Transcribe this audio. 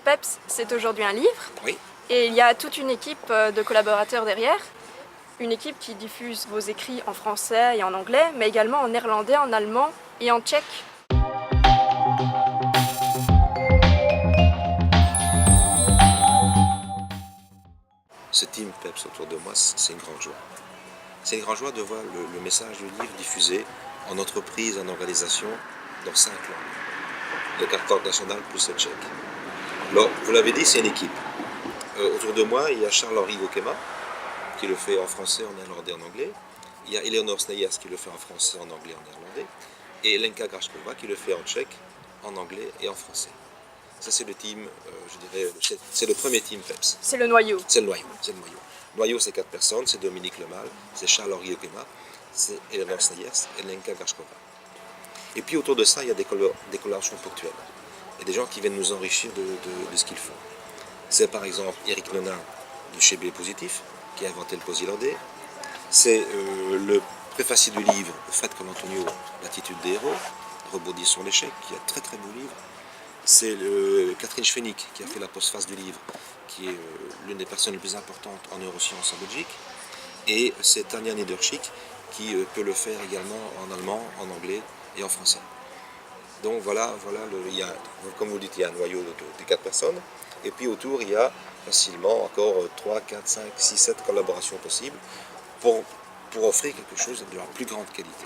PEPS, c'est aujourd'hui un livre. Oui. Et il y a toute une équipe de collaborateurs derrière. Une équipe qui diffuse vos écrits en français et en anglais, mais également en néerlandais, en allemand et en tchèque. Ce team PEPS autour de moi, c'est une grande joie. C'est une grande joie de voir le message du livre diffusé en entreprise, en organisation, dans 5 langues. Le 4 langues nationales plus le tchèque. Alors, vous l'avez dit, c'est une équipe. Autour de moi, il y a Charles-Henri Wokema, qui le fait en français, en néerlandais, en anglais. Il y a Eleonor Sneyers qui le fait en français, en anglais, en néerlandais. Et Lenka Grashkova qui le fait en tchèque, en anglais et en français. Ça, c'est le team, je dirais, c'est le premier team PEPS. C'est le noyau. C'est le noyau, c'est le noyau. Le noyau, c'est 4 personnes, c'est Dominique Lemal, c'est Charles-Henri Wokema, c'est Eleonor Sneyers et Lenka Grashkova. Et puis autour de ça, il y a des collaborations ponctuelles. Il y a des gens qui viennent nous enrichir de ce qu'ils font. C'est par exemple Eric Nona de chez B Positif, qui a inventé le posélandais. C'est le préfacier du livre, Fred Colantonio, L'attitude des héros, Rebondir sur l'échec, qui est un très très beau livre. C'est Catherine Schwenig qui a fait la postface du livre, qui est l'une des personnes les plus importantes en neurosciences en Belgique. Et c'est Tanja Niederschick qui peut le faire également en allemand, en anglais et en français. Donc voilà, comme vous dites, il y a un noyau de 4 personnes. Et puis autour, il y a facilement encore 3, 4, 5, 6, 7 collaborations possibles pour offrir quelque chose de la plus grande qualité.